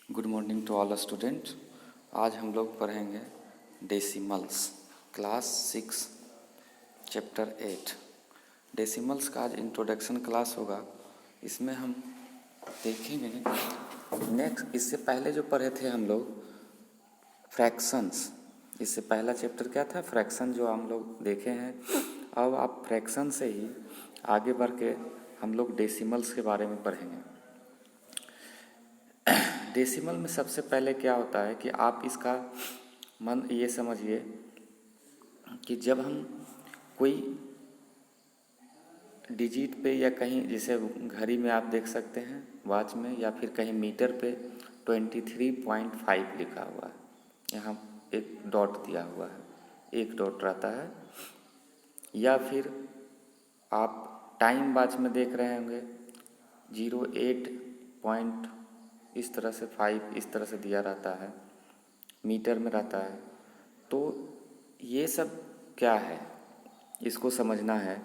Good morning to all student. आज हम लोग पढ़ेंगे डेसिमल्स, क्लास 6 चैप्टर 8। डेसिमल्स का आज इंट्रोडक्शन क्लास होगा। इसमें हम देखेंगे नेक्स्ट, इससे पहले जो पढ़े थे हम लोग फ्रैक्शंस। इससे पहला चैप्टर क्या था? फ्रैक्शन, जो हम लोग देखे हैं। अब आप फ्रैक्शन से ही आगे बढ़ के हम लोग डेसिमल्स के बारे में पढ़ेंगे। डेसिमल में सबसे पहले क्या होता है कि आप इसका मन ये समझिए कि जब हम कोई डिजिट पे या कहीं, जैसे घड़ी में आप देख सकते हैं, वॉच में, या फिर कहीं मीटर पे 23.5 लिखा हुआ है, यहाँ एक डॉट दिया हुआ है, एक डॉट रहता है। या फिर आप टाइम वॉच में देख रहे होंगे 08 पॉइंट इस तरह से 5 इस तरह से दिया रहता है, मीटर में रहता है। तो ये सब क्या है, इसको समझना है।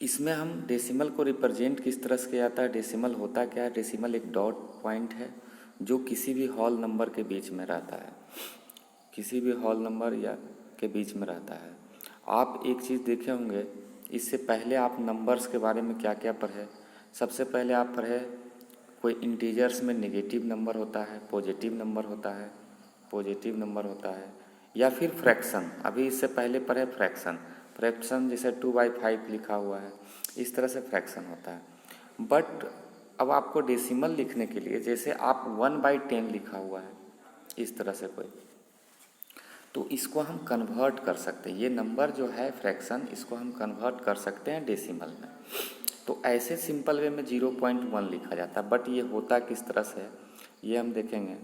इसमें हम डेसिमल को रिप्रेजेंट किस तरह से किया जाता है। डेसिमल होता क्या है? डेसिमल एक डॉट पॉइंट है जो किसी भी होल नंबर के बीच में रहता है, किसी भी होल नंबर या के बीच में रहता है। आप एक चीज़ देखे होंगे, इससे पहले आप नंबर्स के बारे में क्या क्या पढ़े। सबसे पहले आप पढ़े कोई इंटीजर्स में नेगेटिव नंबर होता है, पॉजिटिव नंबर होता है, पॉजिटिव नंबर होता है, या फिर फ्रैक्शन। अभी इससे पहले पढ़े फ्रैक्शन। फ्रैक्शन जैसे 2/5 लिखा हुआ है, इस तरह से फ्रैक्शन होता है। बट अब आपको डेसिमल लिखने के लिए, जैसे आप 1/10 लिखा हुआ है इस तरह से कोई, तो इसको हम कन्वर्ट कर सकते हैं। ये नंबर जो है फ्रैक्शन, इसको हम कन्वर्ट कर सकते हैं डेसिमल में। तो ऐसे सिंपल वे में 0.1 लिखा जाता है। बट ये होता किस तरह से है ये हम देखेंगे।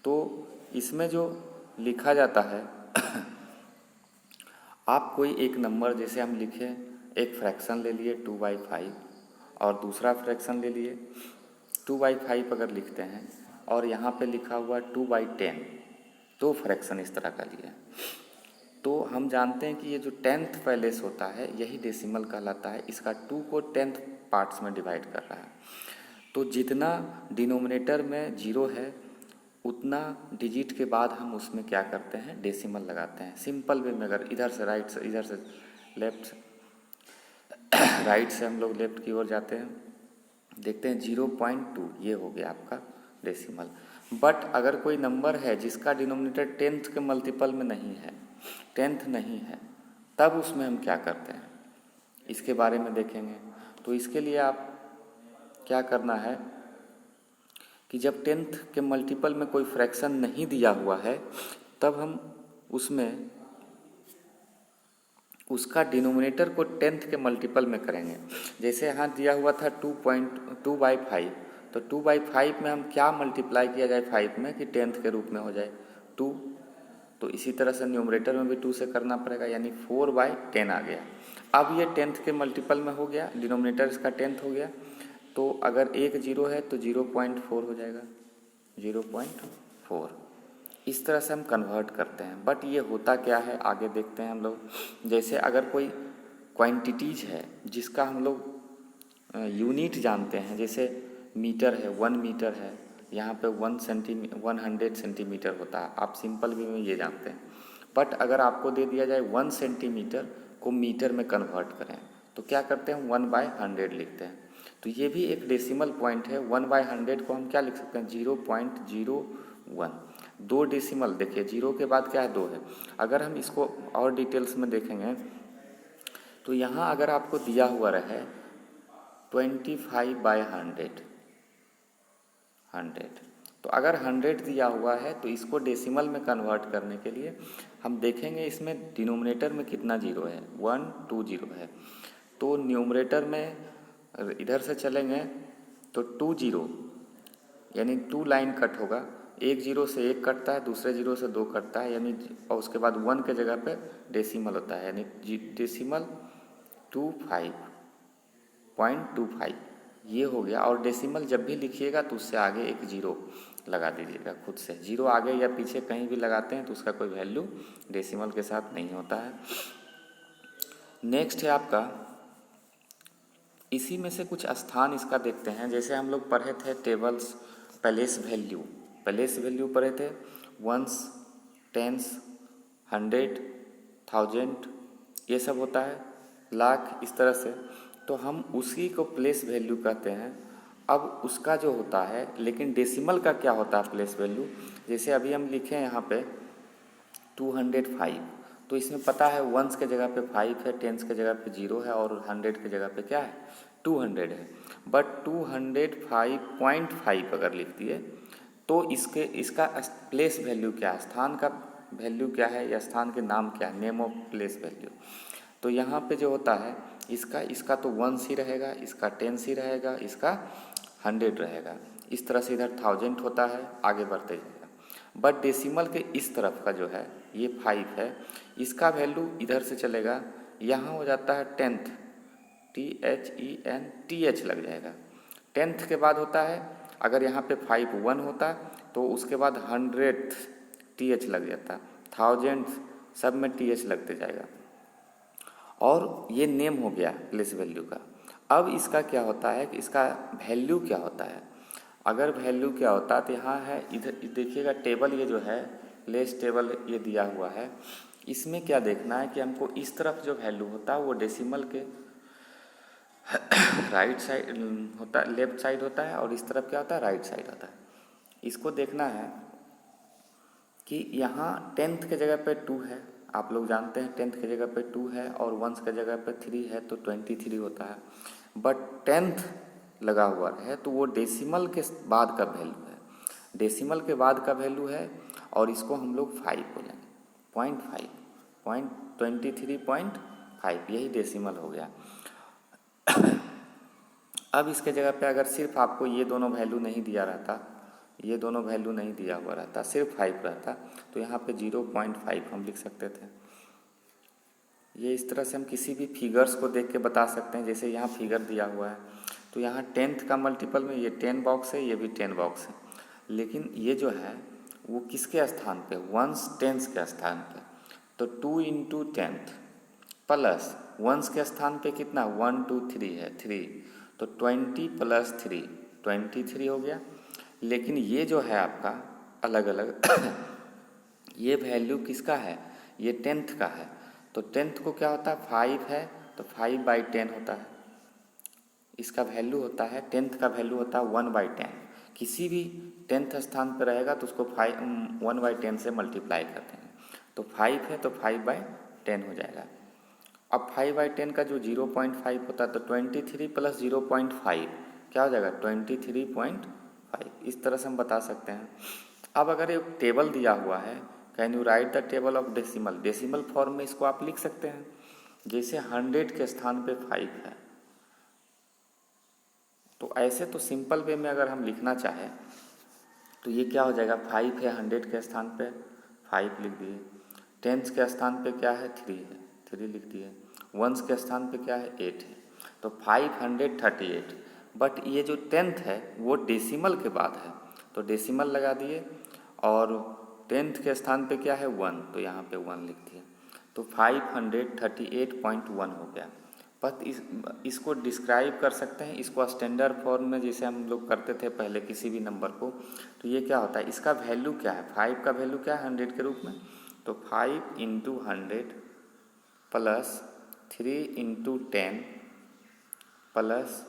तो इसमें जो लिखा जाता है आप कोई एक नंबर, जैसे हम लिखें, एक फ्रैक्शन ले लिए 2/5 और दूसरा फ्रैक्शन ले लिए 2/5 अगर लिखते हैं, और यहाँ पे लिखा हुआ 2/10, दो फ्रैक्शन इस तरह का लिया, तो हम जानते हैं कि ये जो 10th पैलेस होता है यही डेसिमल कहलाता है। इसका 2 को 10th पार्ट्स में डिवाइड कर रहा है। तो जितना डिनोमिनेटर में 0 है, उतना डिजिट के बाद हम उसमें क्या करते हैं, डेसिमल लगाते हैं। सिंपल वे में अगर इधर से राइट से, इधर से लेफ्ट, राइट से हम लोग लेफ्ट की ओर जाते हैं, देखते हैं 0.2, ये हो गया आपका डेसिमल। बट अगर कोई नंबर है जिसका डिनोमिनेटर 10th के मल्टीपल में नहीं है, 10th नहीं है, तब उसमें हम क्या करते हैं, इसके बारे में देखेंगे। तो इसके लिए आप क्या करना है कि जब 10th के मल्टीपल में कोई फ्रैक्शन नहीं दिया हुआ है, तब हम उसमें उसका डिनोमिनेटर को 10th के मल्टीपल में करेंगे। जैसे यहाँ दिया हुआ था 2/5, तो 2/5 में हम क्या मल्टीप्लाई किया जाए 5 में कि 10th के रूप में हो जाए 2। तो इसी तरह से न्यूमरेटर में भी 2 से करना पड़ेगा, यानी 4/10 आ गया। अब ये 10th के मल्टीपल में हो गया, डिनोमिनेटर इसका 10th हो गया। तो अगर एक 0 है तो 0.4 हो जाएगा, 0.4। इस तरह से हम कन्वर्ट करते हैं। बट ये होता क्या है, आगे देखते हैं हम लोग। जैसे अगर कोई क्वांटिटीज है जिसका हम लोग यूनिट जानते हैं, जैसे मीटर है, 1 मीटर है, यहाँ पे 100 सेंटीमीटर होता है, आप सिंपल वे में ये जानते हैं। बट अगर आपको दे दिया जाए 1 सेंटीमीटर को मीटर में कन्वर्ट करें, तो क्या करते हैं, 1/100 लिखते हैं। तो ये भी एक डेसिमल पॉइंट है। 1/100 को हम क्या लिख सकते हैं, 0.01। दो डेसिमल, देखिए 0 के बाद क्या है, 2 है। अगर हम इसको और डिटेल्स में देखेंगे तो यहाँ अगर आपको दिया हुआ रहे 25/100, तो अगर 100 दिया हुआ है तो इसको डेसिमल में कन्वर्ट करने के लिए हम देखेंगे इसमें डिनोमिनेटर में कितना 0 है, 1 2 0 है। तो न्यूमरेटर में इधर से चलेंगे तो 2 0, यानी 2 लाइन कट होगा। एक 0 से 1 कटता है, दूसरे 0 से 2 कटता है, यानी और उसके बाद 1 के जगह पे डेसिमल होता है, यानी डेसिमल 25.25 ये हो गया। और डेसिमल जब भी लिखिएगा तो उससे आगे एक 0 लगा दीजिएगा खुद से। 0 आगे या पीछे कहीं भी लगाते हैं तो उसका कोई वैल्यू डेसिमल के साथ नहीं होता है। नेक्स्ट है आपका, इसी में से कुछ स्थान इसका देखते हैं। जैसे हम लोग पढ़े थे टेबल्स प्लेस वैल्यू पढ़े थे, वंस, टेंस, 100, 1000, ये सब होता है, लाख, इस तरह से। तो हम उसी को प्लेस वैल्यू कहते हैं। अब उसका जो होता है, लेकिन डेसिमल का क्या होता है प्लेस वैल्यू, जैसे अभी हम लिखे हैं यहाँ पे 205, तो इसमें पता है वंस के जगह पे 5 है, टेंस के जगह पे 0 है और 100 के जगह पे क्या है 200 है। बट 205.5 अगर लिख दिए तो इसका प्लेस वैल्यू क्या है, स्थान का वैल्यू क्या है, या स्थान के नाम क्या है, नेम ऑफ प्लेस वैल्यू। तो यहाँ पे जो होता है इसका तो वंस ही रहेगा, इसका टेंस ही रहेगा, इसका 100 रहेगा। इस तरह से इधर 1000 होता है, आगे बढ़ते जाएगा। बट डेसिमल के इस तरफ का जो है ये 5 है, इसका वैल्यू इधर से चलेगा, यहाँ हो जाता है 10th, THENTH लग जाएगा। 10th के बाद होता है, अगर यहाँ पे 5 1 होता तो उसके बाद 100th TH लग जाता, 1000 सब में TH लगते जाएगा। और ये नेम हो गया प्लेस वैल्यू का। अब इसका क्या होता है कि इसका वैल्यू क्या होता है। अगर वैल्यू क्या होता है तो यहाँ है, इधर देखिएगा टेबल ये जो है प्लेस टेबल ये दिया हुआ है, इसमें क्या देखना है कि हमको इस तरफ जो वैल्यू होता है वो डेसिमल के राइट साइड होता है, लेफ्ट साइड होता है, और इस तरफ क्या होता है राइट साइड होता है। इसको देखना है कि यहाँ 10th के जगह पे 2 है, आप लोग जानते हैं 10th के जगह पे 2 है और वंस के जगह पे 3 है तो 23 होता है। बट 10th लगा हुआ है तो वो डेसिमल के बाद का वैल्यू है, डेसिमल के बाद का वैल्यू है, और इसको हम लोग 5 बोलेंगे, 23.5, यही डेसिमल हो गया। अब इसके जगह पे अगर सिर्फ आपको ये दोनों वैल्यू नहीं दिया रहता, ये दोनों वैल्यू नहीं दिया हुआ रहता, सिर्फ 5 रहता, तो यहाँ पे 0.5 हम लिख सकते थे। ये इस तरह से हम किसी भी फिगर्स को देख के बता सकते हैं। जैसे यहाँ फिगर दिया हुआ है तो यहाँ 10th का मल्टीपल में ये 10 बॉक्स है, ये भी 10 बॉक्स है, लेकिन ये जो है वो किसके स्थान पे, वंस टेंस के स्थान पे। तो 2 × 10th प्लस वंस के स्थान पे कितना 1 2 3 है 3, तो 20 + 3 23 हो गया। लेकिन ये जो है आपका अलग अलग ये वैल्यू किसका है, ये 10th का है। तो 10th को क्या होता है 5 है तो 5/10 होता है, इसका वैल्यू होता है 10th का वैल्यू होता है 1/10। किसी भी 10th स्थान पर रहेगा तो उसको 1/10 से मल्टीप्लाई करते हैं, तो 5 है तो 5/10 हो जाएगा। अब 5/10 का जो 0.5 होता है तो 23 + 0.5 क्या हो जाएगा 23.5। इस तरह से हम बता सकते हैं। अब अगर एक टेबल दिया हुआ है, can you right the table of decimal, decimal form में इसको आप लिख सकते हैं। जैसे 100 के स्थान पे 5 है, तो ऐसे तो सिंपल वे में अगर हम लिखना चाहें तो ये क्या हो जाएगा 5 है, 100 के स्थान पे 5 लिख दिए, 10th के स्थान पे क्या है 3 है, 3 लिख दिए, वंस के स्थान पे क्या है 8 है, तो 538। बट ये जो 10th है वो डेसिमल के बाद है तो डेसिमल लगा दिए, और 10th के स्थान पे क्या है 1, तो यहाँ पे 1 लिख दिए, तो 538.1 हो गया। बट इसको डिस्क्राइब कर सकते हैं, इसको स्टैंडर्ड फॉर्म में जैसे हम लोग करते थे पहले किसी भी नंबर को, तो ये क्या होता है, इसका वैल्यू क्या है, 5 का वैल्यू क्या है 100 के रूप में, तो 5 × 100 + 3 × 10 +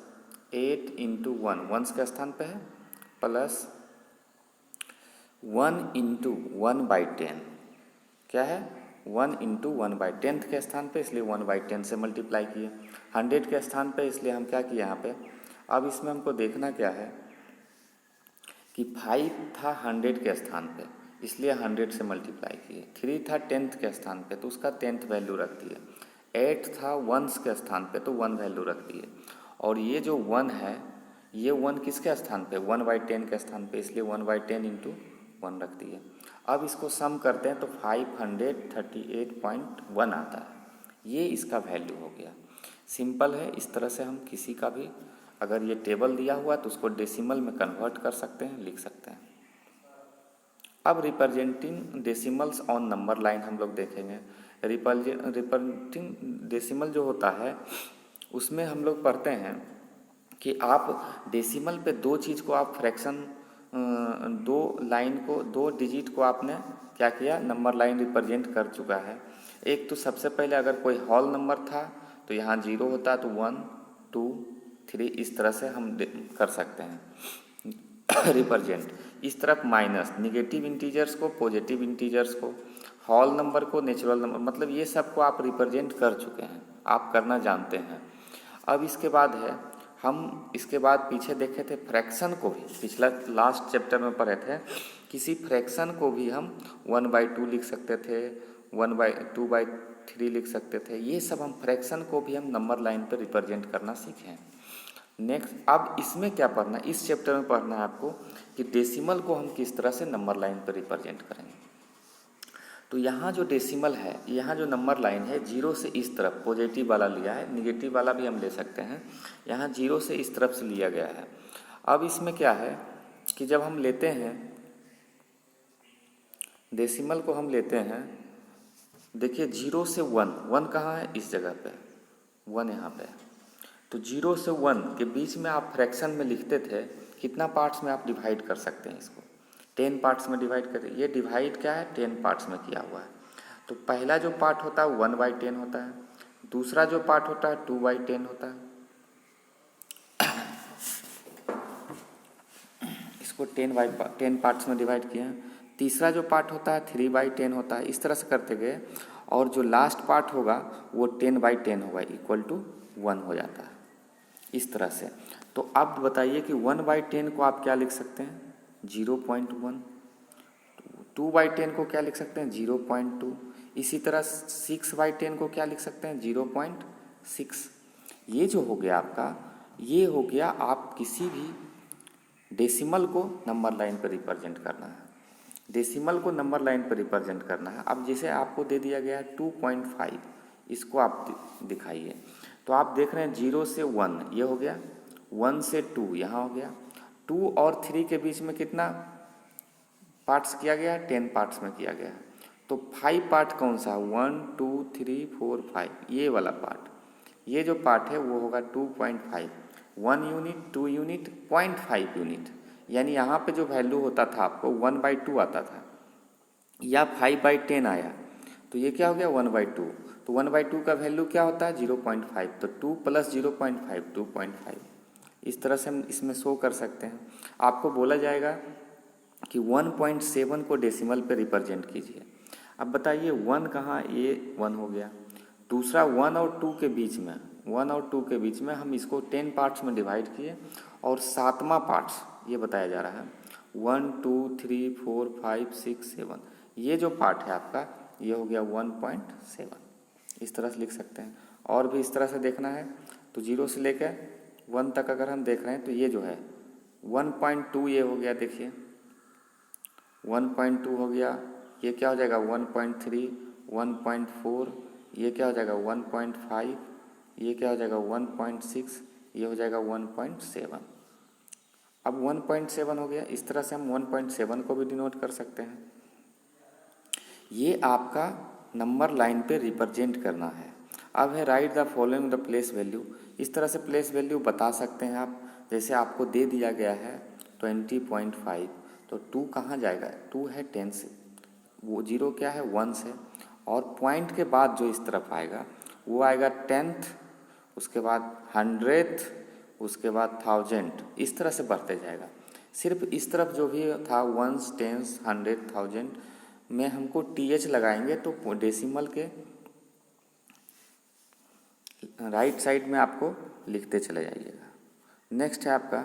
8 × 1, वंस के स्थान पे है, प्लस 1 × 1/10 क्या है 1 × 1/10 के स्थान पे, इसलिए 1/10 से मल्टीप्लाई किए। 100 के स्थान पे इसलिए हम क्या किए यहाँ पे। अब इसमें हमको देखना क्या है कि 5 था 100 के स्थान पे, इसलिए 100 से मल्टीप्लाई किए। 3 था 10th के स्थान पे तो उसका 10th वैल्यू रख दिए। 8 था वंस के स्थान पे तो 1 वैल्यू रख दिए। और ये जो 1 है ये 1 किसके स्थान पे 1/10 के स्थान पे, इसलिए 1/10 × 1 रख दिए। अब इसको सम करते हैं तो 538.1 आता है, ये इसका वैल्यू हो गया। सिंपल है, इस तरह से हम किसी का भी अगर ये टेबल दिया हुआ तो उसको डेसिमल में कन्वर्ट कर सकते हैं, लिख सकते हैं। अब representing decimals on number line हम लोग देखेंगे। रिप्रेजेंटिंग डेसिमल जो होता है उसमें हम लोग पढ़ते हैं कि आप डेसिमल पे दो चीज़ को आप फ्रैक्शन दो लाइन को, दो डिजिट को आपने क्या किया, नंबर लाइन रिप्रेजेंट कर चुका है। एक तो सबसे पहले अगर कोई होल नंबर था तो यहाँ 0 होता, तो 1 2 3 इस तरह से हम कर सकते हैं रिप्रेजेंट। इस तरफ माइनस, निगेटिव इंटीजर्स को, पॉजिटिव इंटीजर्स को, होल नंबर को, नेचुरल नंबर, मतलब ये सब को आप रिप्रेजेंट कर चुके हैं, आप करना जानते हैं। अब इसके बाद है, हम इसके बाद पीछे देखे थे फ्रैक्शन को भी, पिछला लास्ट चैप्टर में पढ़े थे, किसी फ्रैक्शन को भी हम 1/2 लिख सकते थे, 1/2/3 लिख सकते थे। ये सब हम फ्रैक्शन को भी हम नंबर लाइन पर रिप्रेजेंट करना सीखे हैं। नेक्स्ट, अब इसमें क्या पढ़ना है, इस चैप्टर में पढ़ना है आपको कि डेसिमल को हम किस तरह से नंबर लाइन पर रिप्रेजेंट करेंगे। तो यहाँ जो डेसिमल है, यहाँ जो नंबर लाइन है 0 से इस तरफ पॉजिटिव वाला लिया है, निगेटिव वाला भी हम ले सकते हैं। यहाँ 0 से इस तरफ से लिया गया है। अब इसमें क्या है कि जब हम लेते हैं डेसिमल को, हम लेते हैं, देखिए 0 से 1, 1 कहाँ है, इस जगह पे 1 यहाँ पे। तो 0 से 1 के बीच में आप फ्रैक्शन में लिखते थे, कितना पार्ट्स में आप डिवाइड कर सकते हैं इसको, 10 पार्ट्स में डिवाइड करते। ये डिवाइड क्या है, 10 पार्ट्स में किया हुआ है। तो पहला जो पार्ट होता है 1/10 होता है, दूसरा जो पार्ट होता है 2/10 होता है, इसको 10 पार्ट्स में डिवाइड किया। तीसरा जो पार्ट होता है 3/10 होता है। इस तरह से करते गए, और जो लास्ट पार्ट होगा वो 10/10 होगा, इक्वल टू 1 हो जाता है, इस तरह से। तो अब बताइए कि 1/10 को आप क्या लिख सकते हैं, 0.1। 2/10 को क्या लिख सकते हैं, 0.2। इसी तरह 6/10 को क्या लिख सकते हैं, 0.6। ये जो हो गया आपका, ये हो गया आप किसी भी डेसिमल को नंबर लाइन पर रिप्रेजेंट करना है, डेसिमल को नंबर लाइन पर रिप्रेजेंट करना है। अब जैसे आपको दे दिया गया है 2.5, इसको आप दिखाइए। तो आप देख रहे हैं 0 से 1 ये हो गया, 1 से 2 यहाँ हो गया, 2 और 3 के बीच में कितना पार्ट्स किया गया है, 10 पार्ट्स में किया गया है। तो 5 पार्ट कौन सा, 1 2 3 4 5, ये वाला पार्ट, ये जो पार्ट है वो होगा 2.5। 1 यूनिट, 2 यूनिट, 0.5 यूनिट, यानी यहाँ पे जो वैल्यू होता था आपको 1/2 आता था, या 5/10 आया, तो ये क्या हो गया 1/2। तो 1/2 का वैल्यू क्या होता है 0.5, तो 2 + 0.5 2.5। इस तरह से हम इसमें शो कर सकते हैं। आपको बोला जाएगा कि 1.7 को डेसिमल पे रिप्रेजेंट कीजिए। अब बताइए 1 कहाँ, ये 1 हो गया। दूसरा 1 और 2 के बीच में, 1 और 2 के बीच में हम इसको 10 पार्ट्स में डिवाइड किए, और 7वां पार्ट्स ये बताया जा रहा है 1 2 3 4 5 6 7, ये जो पार्ट है आपका ये हो गया 1.7। इस तरह से लिख सकते हैं। और भी इस तरह से देखना है तो 0 से लेकर 1 तक अगर हम देख रहे हैं तो ये जो है 1.2 ये हो गया, देखिए 1.2 हो गया, ये क्या हो जाएगा 1.3, 1.4, ये क्या हो जाएगा 1.5, ये क्या हो जाएगा 1.6, ये हो जाएगा 1.7। अब 1.7 हो गया, इस तरह से हम 1.7 को भी डिनोट कर सकते हैं। ये आपका नंबर लाइन पे रिप्रेजेंट करना है। अब है right the following the place value. इस तरह से प्लेस वैल्यू बता सकते हैं आप। जैसे आपको दे दिया गया है 20.5, तो 2 कहाँ जाएगा, 2 है 10 से, वो 0 क्या है 1 से, और पॉइंट के बाद जो इस तरफ आएगा वो आएगा 10th, उसके बाद 100th, उसके बाद 1000, इस तरह से बढ़ते जाएगा। सिर्फ इस तरफ जो भी था 1s 10s 100 1000 में हमको TH लगाएंगे तो डेसिमल के राइट साइड में आपको लिखते चले जाइएगा। नेक्स्ट है आपका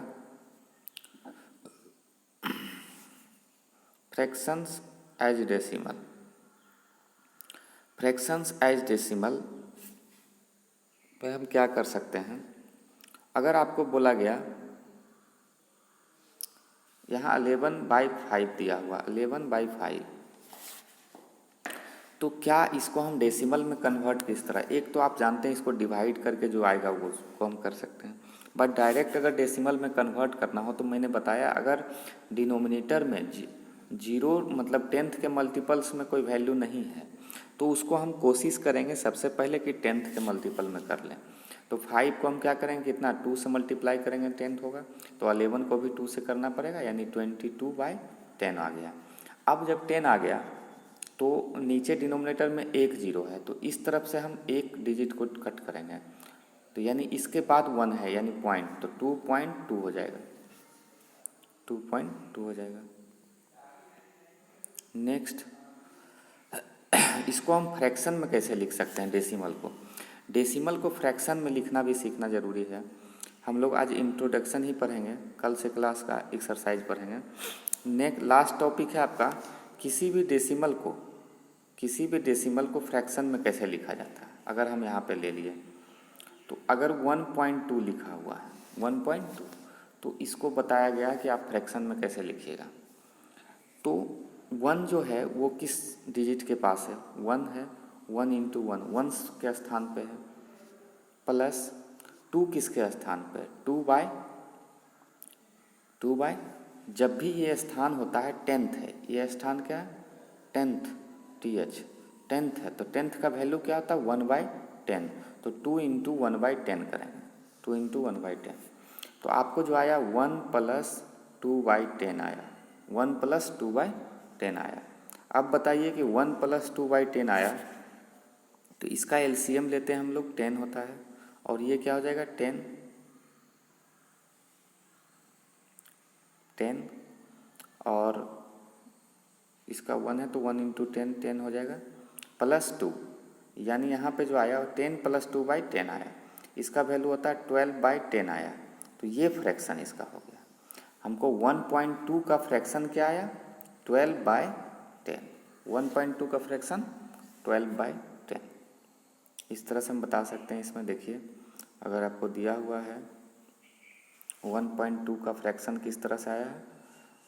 fractions as decimal. Fractions as decimal पे हम क्या कर सकते हैं, अगर आपको बोला गया यहाँ 11/5 दिया हुआ, 11/5, तो क्या इसको हम डेसिमल में कन्वर्ट किस तरह, एक तो आप जानते हैं इसको डिवाइड करके जो आएगा वो उसको हम कर सकते हैं, बट डायरेक्ट अगर डेसिमल में कन्वर्ट करना हो तो मैंने बताया अगर डिनोमिनेटर में 0 मतलब 10th के मल्टीपल्स में कोई वैल्यू नहीं है तो उसको हम कोशिश करेंगे सबसे पहले कि 10th के मल्टीपल में कर लें। तो 5 को हम क्या करेंगे, कितना 2 से मल्टीप्लाई करेंगे 10 होगा, तो 11 को भी 2 से करना पड़ेगा, यानी 22/10 आ गया। अब जब 10 आ गया तो नीचे डिनोमिनेटर में एक जीरो है, तो इस तरफ से हम एक डिजिट को कट करेंगे, तो यानी इसके बाद 1 है यानी पॉइंट, तो 2.2 हो जाएगा, 2.2 हो जाएगा। नेक्स्ट, इसको हम फ्रैक्शन में कैसे लिख सकते हैं, डेसिमल को। डेसिमल को फ्रैक्शन में लिखना भी सीखना ज़रूरी है। हम लोग आज इंट्रोडक्शन ही पढ़ेंगे, कल से क्लास का एक्सरसाइज पढ़ेंगे। नेक्स्ट लास्ट टॉपिक है आपका, किसी भी डेसिमल को फ्रैक्शन में कैसे लिखा जाता है। अगर हम यहाँ पे ले लिए तो अगर 1.2 लिखा हुआ है 1.2, तो इसको बताया गया कि आप फ्रैक्शन में कैसे लिखिएगा। तो 1 जो है वो किस डिजिट के पास है, 1 है, 1 इंटू 1 1 के स्थान पे है, प्लस 2 किसके स्थान पे, 2 बाय जब भी ये स्थान होता है 10th है, ये स्थान क्या है 10th, टेंथ है, तो 10th का वैल्यू क्या होता है 1/10, तो 2 इंटू 1/10 करेंगे, 2 इंटू 1/10, तो आपको जो आया 1 + 2/10 आया, 1 + 2/10 आया। अब बताइए कि 1 + 2/10 आया, तो इसका एलसीएम लेते हैं हम लोग, 10 होता है, और ये क्या हो जाएगा 10 और इसका 1 है तो 1 इंटू 10 10 हो जाएगा, +2, यानी यहाँ पे जो आया 10 + 2/10 आया, इसका वैल्यू होता है 12/10 आया, तो ये फ्रैक्शन इसका हो गया। हमको 1.2 का फ्रैक्शन क्या आया 12/10, 1.2 का फ्रैक्शन 12/10। इस तरह से हम बता सकते हैं। इसमें देखिए, अगर आपको दिया हुआ है 1.2 का फ्रैक्शन किस तरह से आया है,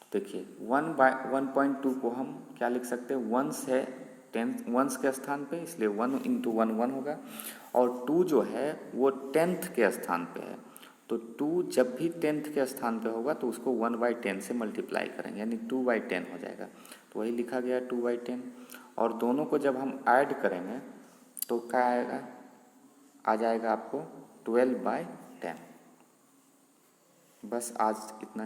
तो देखिए 1/1.2 को हम क्या लिख सकते हैं, 1 से 10 1 के स्थान पे, इसलिए 1 इंटू 1 1 होगा, और 2 जो है वो 10th के स्थान पे है, तो 2 जब भी 10th के स्थान पे होगा तो उसको 1/10 से मल्टीप्लाई करेंगे, यानी 2/10 हो जाएगा, तो वही लिखा गया 2/10। और दोनों को जब हम ऐड करेंगे तो क्या आएगा, आ जाएगा आपको 12/10। बस आज इतना।